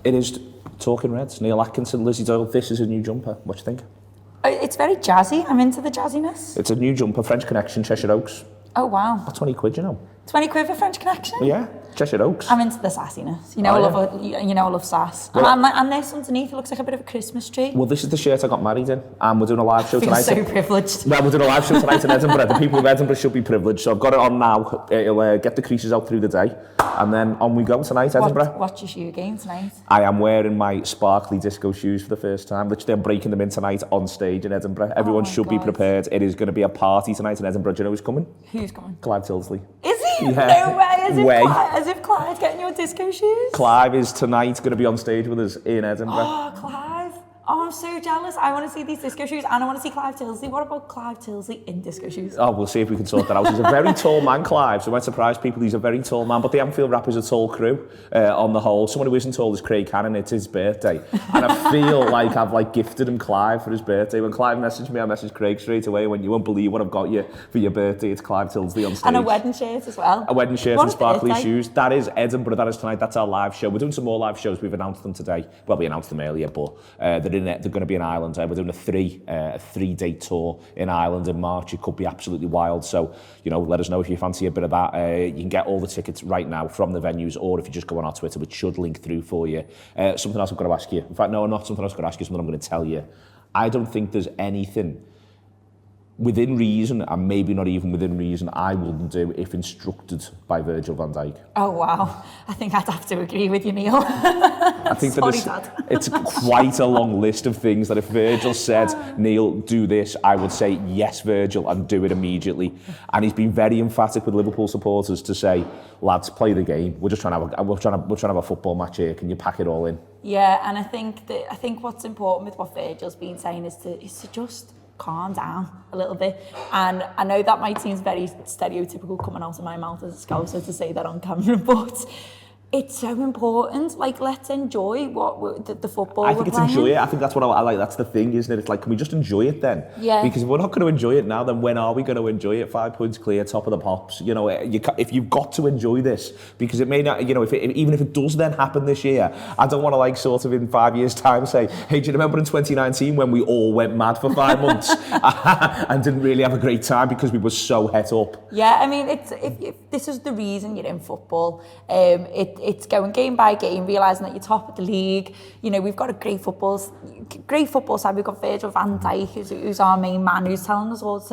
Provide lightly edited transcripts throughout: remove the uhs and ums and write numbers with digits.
It is Talking Reds. Neil Atkinson, Lizzi Doyle. This is a new jumper. What do you think? It's very jazzy. I'm into the jazziness. It's a new jumper, French Connection, Cheshire Oaks. Oh, wow. That's 20 quid, you know. 20 quid for French Connection? Yeah, Cheshire Oaks. I'm into the sassiness. I love sass. Well, and this underneath, it looks like a bit of a Christmas tree. Well, this is the shirt I got married in, and we're doing a live show tonight. I feel so privileged. Well, we're doing a live show tonight in Edinburgh. The people of Edinburgh should be privileged, so I've got it on now. It'll get the creases out through the day, and then on we go tonight, Edinburgh. What's your shoe game tonight? I am wearing my sparkly disco shoes for the first time. Literally, I'm breaking them in tonight on stage in Edinburgh. Everyone should be prepared. It is going to be a party tonight in Edinburgh. Do you know who's coming? Who's coming? Clive Tilsley. Is he? Yeah. No way. As if Clive's getting your disco shoes. Clive is tonight going to be on stage with us in Edinburgh. Oh, Clive. Oh, I'm so jealous. I want to see these disco shoes and I want to see Clive Tilsley. What about Clive Tilsley in disco shoes? Oh, we'll see if we can sort that out. He's a very tall man, Clive, so it might surprise people. He's a very tall man, but the Anfield Rap is a tall crew on the whole. Someone who isn't tall is Craig Cannon. It's his birthday. And I feel like I've gifted him Clive for his birthday. When Clive messaged me, I messaged Craig straight away. When you won't believe what I've got you for your birthday, it's Clive Tilsley on stage. And a wedding shirt as well. A wedding shirt and sparkly shoes. That is Edinburgh. That is tonight. That's our live show. We're doing some more live shows. We've announced them today. Well, we announced them earlier, but they're going to be in Ireland. We're doing a three-day tour in Ireland in March. It could be absolutely wild. So, let us know if you fancy a bit of that. You can get all the tickets right now from the venues, or if you just go on our Twitter, which should link through for you. Something else I've got to ask you. In fact, no, not something else I've got to ask you, something I'm going to tell you. I don't think there's anything within reason, and maybe not even within reason, I wouldn't do if instructed by Virgil van Dijk. Oh, wow. I think I'd have to agree with you, Neil. I think it's quite a long list of things that if Virgil said, Neil, do this, I would say, yes, Virgil, and do it immediately. And he's been very emphatic with Liverpool supporters to say, lads, play the game. We're just trying to have a football match here. Can you pack it all in? Yeah, and I think what's important with what Virgil's been saying is to just calm down a little bit. And I know that might seem very stereotypical coming out of my mouth as a Scouser to say that on camera, but it's so important. Let's enjoy the football. I think it's enjoy it. I think that's what I like. That's the thing, isn't it? It's like, can we just enjoy it then? Yeah. Because if we're not going to enjoy it now, then when are we going to enjoy it? 5 points clear, top of the pops. If you've got to enjoy this, because it may not. Even if it does then happen this year, I don't want to sort of in 5 years' time say, hey, do you remember in 2019 when we all went mad for 5 months and didn't really have a great time because we were so het up? Yeah, I mean, if this is the reason you're in football. It's going game by game, realising that you're top of the league. We've got a great football side. We've got Virgil van Dijk, who's our main man, who's telling us all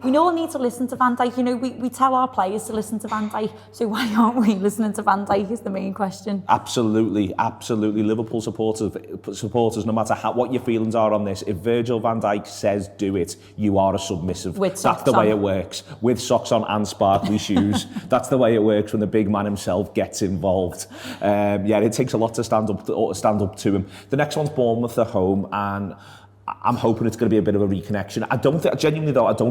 we all need to listen to Van Dijk. We tell our players to listen to Van Dijk, so why aren't we listening to Van Dijk is the main question. Absolutely. Liverpool supporters, no matter what your feelings are on this, if Virgil van Dijk says do it, you are a submissive. That's the way it works. With socks on and sparkly shoes. That's the way it works when the big man himself gets involved. It takes a lot to stand up to him. The next one's Bournemouth at home, and I'm hoping it's going to be a bit of a reconnection. I don't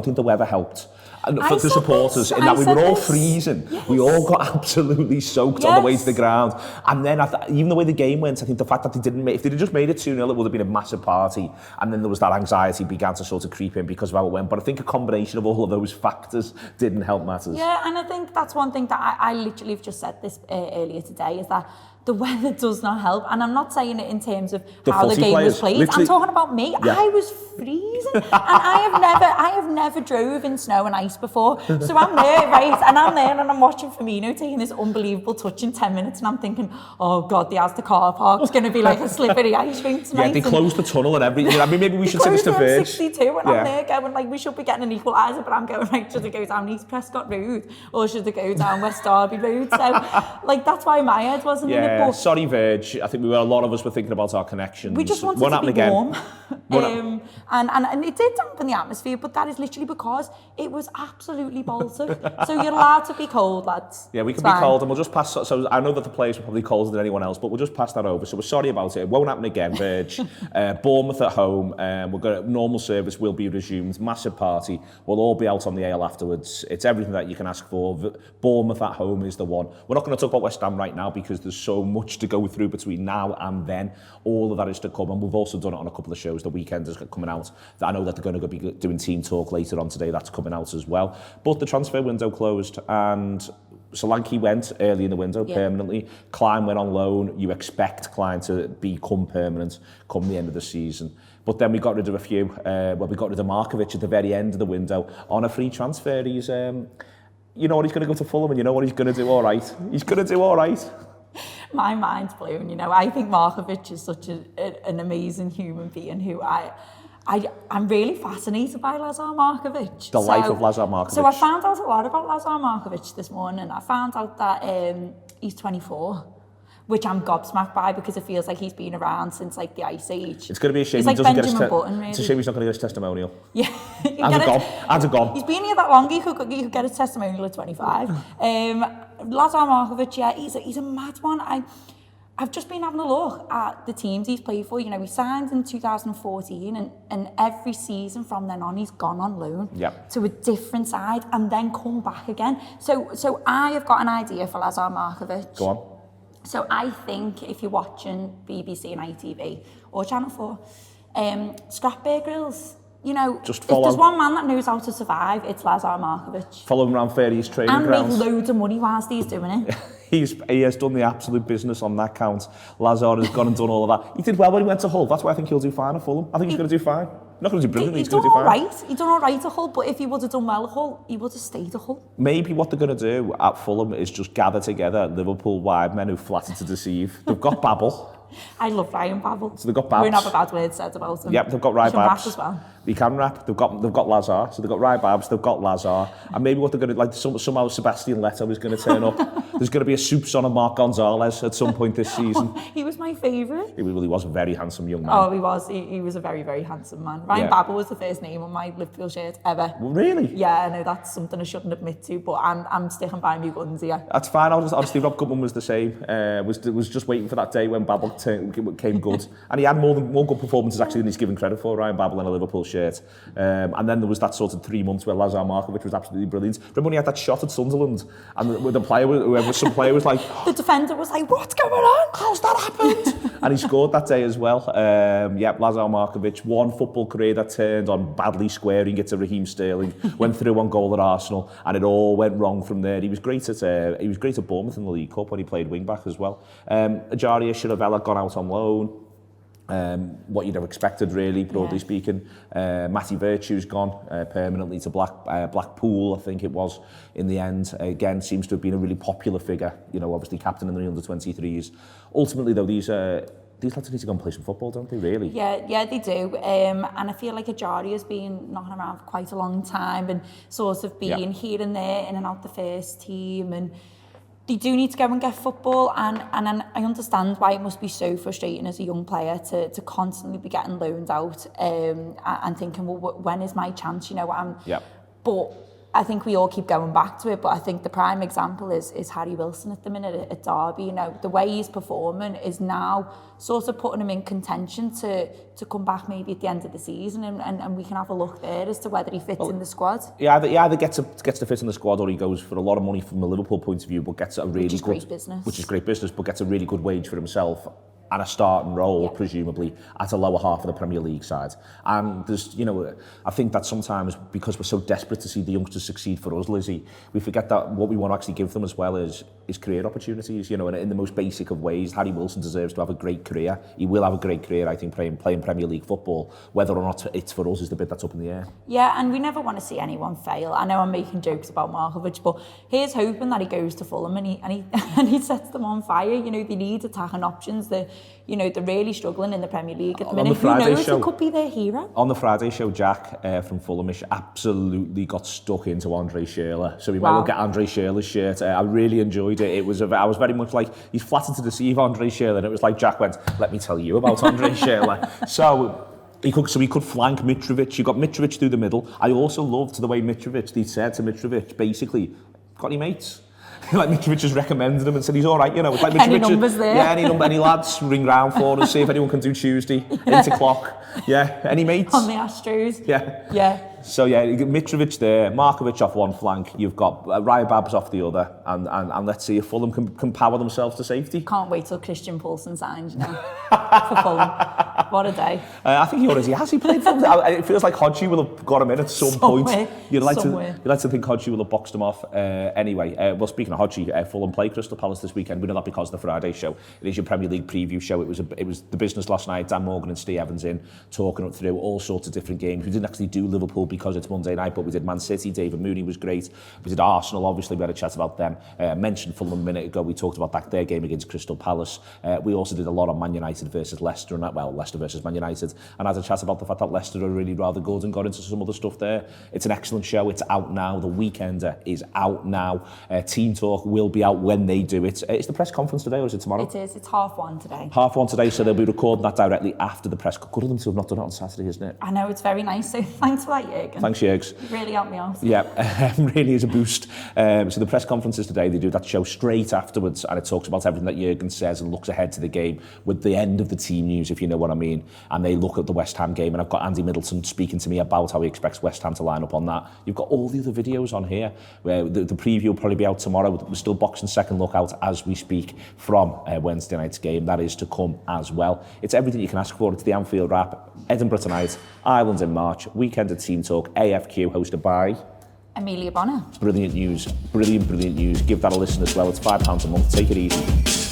think the weather helped for the supporters in that we were all freezing. Yes. We all got absolutely soaked on the way to the ground. And then even the way the game went, I think the fact that if they'd just made it 2-0, it would have been a massive party. And then there was that anxiety began to sort of creep in because of how it went. But I think a combination of all of those factors didn't help matters. Yeah, and I think that's one thing that I literally have just said this earlier today, is that the weather does not help. And I'm not saying it in terms of how the game was played. Literally, I'm talking about me. Yeah. I was freezing. And I have never drove in snow and ice before. So I'm there, right? And I'm there and I'm watching Firmino taking this unbelievable touch in 10 minutes. And I'm thinking, oh God, the Asda car park's going to be like a slippery ice rink tonight. Yeah, they closed the tunnel and everything. I mean, maybe we should say this to Verge. 62 and I'm there going we should be getting an equaliser, but I'm going should it go down East Prescott Road or should it go down West Derby Road? So that's why my head wasn't in it. Sorry, Verge. I think a lot of us were thinking about our connections. We just wanted to be warm. And it did dampen the atmosphere, but that is literally because it was absolutely Baltic. So you're allowed to be cold, lads. Yeah, we can be cold, and we'll just pass. So I know that the players were probably colder than anyone else, but we'll just pass that over. So we're sorry about it. It won't happen again, Verge. Bournemouth at home. We're going. Normal service will be resumed. Massive party. We'll all be out on the ale afterwards. It's everything that you can ask for. Bournemouth at home is the one. We're not going to talk about West Ham right now because there's so much to go through between now and then. All of that is to come, and we've also done it on a couple of shows. The weekend is coming out. I know that they're going to be doing team talk later on today. That's coming out as well. But the transfer window closed, and Solanke went early in the window permanently. Klein went on loan. You expect Klein to become permanent come the end of the season. But then we got rid of a few. We got rid of Markovic at the very end of the window on a free transfer. He's, you know what, he's going to go to Fulham, and you know what, he's going to do all right. He's going to do all right. My mind's blown, you know. I think Markovic is such an amazing human being who I'm really fascinated by Lazar Markovic. The life of Lazar Markovic. So I found out a lot about Lazar Markovic this morning. I found out that he's 24, which I'm gobsmacked by because it feels like he's been around since like the Ice Age. It's going to be a shame he's he like doesn't Benjamin get his Button, really. It's a shame he's not going to get his testimonial. Yeah. And a gob. He's been here that long, he could get his testimonial at 25. Lazar Markovic, yeah, he's a mad one. I've just been having a look at the teams he's played for. You know, he signed in 2014 and every season from then on, he's gone on loan to a different side and then come back again. So I have got an idea for Lazar Markovic. Go on. So I think if you're watching BBC and ITV or Channel 4, scrap Bear Grylls. You know, just if there's one man that knows how to survive, it's Lazar Markovic. Follow him around various training grounds. And make loads of money whilst he's doing it. He has done the absolute business on that count. Lazar has gone and done all of that. He did well when he went to Hull. That's why I think he'll do fine at Fulham. I think he's going to do fine. Not going to do brilliantly, he's going to do fine. He's done all right at Hull, but if he would have done well at Hull, he would have stayed at Hull. Maybe what they're going to do at Fulham is just gather together Liverpool wide men who flatter to deceive. They've got Babel. I love Ryan Babel. So they've got Babs. We don't have a bad word said about him. Yep, they've got Ryan Babs. As well. He can rap. They've got Lazar. So they've got Ryan Babs, they've got Lazar. And maybe what they're going to, like somehow Sebastian Leto is going to turn up. There's going to be a soup son of Mark Gonzalez at some point this season. He was my favourite. He was a very handsome young man. Oh, he was. He was a very, very handsome man. Ryan Babel was the first name on my Liverpool shirt ever. Well, really? Yeah, I know that's something I shouldn't admit to, but I'm sticking by my guns here. That's fine. Honestly, Rob Goodman was the same. Was just waiting for that day when Babel came good. And he had more good performances actually than he's given credit for, Ryan Babel in a Liverpool shirt. And then there was that sort of 3 months where Lazar Markovic was absolutely brilliant. Remember when he had that shot at Sunderland and some player was like... The defender was like, what's going on? How's that happened? And he scored that day as well. Lazar Markovic, one football career that turned on badly squaring it to Raheem Sterling, went through on goal at Arsenal, and it all went wrong from there. He was great at Bournemouth in the League Cup when he played wing back as well. Ajaria Shiravella gone out on loan. What you'd have expected, really, broadly speaking. Matty Virtue's gone permanently to Blackpool, I think it was, in the end. Again, seems to have been a really popular figure, you know, obviously captain in the under-23s. Ultimately, though, these lads need to go and play some football, don't they, really? Yeah, they do. And I feel like Ajaria's been knocking around for quite a long time and sort of being here and there, in and out the first team, and they do need to go and get football, and I understand why it must be so frustrating as a young player to constantly be getting loaned out and thinking, well, when is my chance? You know, but I think we all keep going back to it, but I think the prime example is Harry Wilson at the minute at Derby. You know, the way he's performing is now sort of putting him in contention to come back maybe at the end of the season, and we can have a look there as to whether he fits in the squad. He either gets to fit in the squad, or he goes for a lot of money from a Liverpool point of view, but gets a really which is great business, but gets a really good wage for himself and a starting role, presumably, at a lower half of the Premier League side. And there's, you know, I think that sometimes, because we're so desperate to see the youngsters succeed for us, Lizzie, we forget that what we want to actually give them as well is career opportunities, you know, and in the most basic of ways. Harry Wilson deserves to have a great career. He will have a great career, I think, playing Premier League football. Whether or not it's for us is the bit that's up in the air. Yeah, and we never want to see anyone fail. I know I'm making jokes about Markovic, but here's hoping that he goes to Fulham and he sets them on fire. You know, they need attacking options. They're really struggling in the Premier League at the minute. Who knows? He could be their hero. On the Friday show, Jack from Fulhamish absolutely got stuck into Andre Schürrle. So we might well get Andre Schürrle's shirt. I really enjoyed it. I was very much like, he's flattered to deceive Andre Schürrle, and it was like Jack went, let me tell you about Andre Schürrle. So he could flank Mitrovic. You got Mitrovic through the middle. I also loved the way they said to Mitrovic, basically, got any mates? Like Mitrovic just recommended him and said he's all right, you know. It's like Mitrovic, any numbers there? Yeah, any lads, ring round for us, see if anyone can do Tuesday, 8 o'clock. Yeah, any mates? On the Astros. Yeah. So yeah, you get Mitrovic there, Markovic off one flank, you've got Ryan Babs off the other, and let's see if Fulham can power themselves to safety. Can't wait till Christian Poulsen signs, you know, for Fulham. What a day. I think he already has. He played for it feels like Hodgie will have got him in at some point. You'd like to think Hodgie will have boxed him off. Anyway, well, speaking of Hodgie, Fulham play Crystal Palace this weekend. We know that because of the Friday show. It is your Premier League preview show. It was the business last night. Dan Morgan and Steve Evans in talking up through all sorts of different games. We didn't actually do Liverpool because it's Monday night, but we did Man City. David Mooney was great. We did Arsenal. Obviously, we had a chat about them. Mentioned Fulham a minute ago. We talked about their game against Crystal Palace. We also did a lot on Man United versus Leicester, and Leicester versus Man United, and had a chat about the fact that Leicester are really rather good and got into some other stuff there. It's an excellent show. It's out now. The Weekender is out now. Team Talk will be out when they do it. Is the press conference today or is it tomorrow? It is. It's 1:30 today. 1:30 today, so they'll be recording that directly after the press. Good of them to have not done it on Saturday, isn't it? I know, it's very nice. So thanks for that, Jürgen. Thanks, Jürgs. You really helped me out. Yeah, really is a boost. So the press conferences today, they do that show straight afterwards, and it talks about everything that Jürgen says and looks ahead to the game with the end of the team news, if you know what I mean. And they look at the West Ham game, and I've got Andy Middleton speaking to me about how he expects West Ham to line up on that. You've got all the other videos on here. Where the preview will probably be out tomorrow. We're still boxing second look out as we speak from Wednesday night's game. That is to come as well. It's everything you can ask for. It's the Anfield wrap, Edinburgh tonight, Ireland in March, weekend at Team Talk, AFQ, hosted by Amelia Bonner. Brilliant news. Brilliant news. Give that a listen as well. It's £5 a month. Take it easy.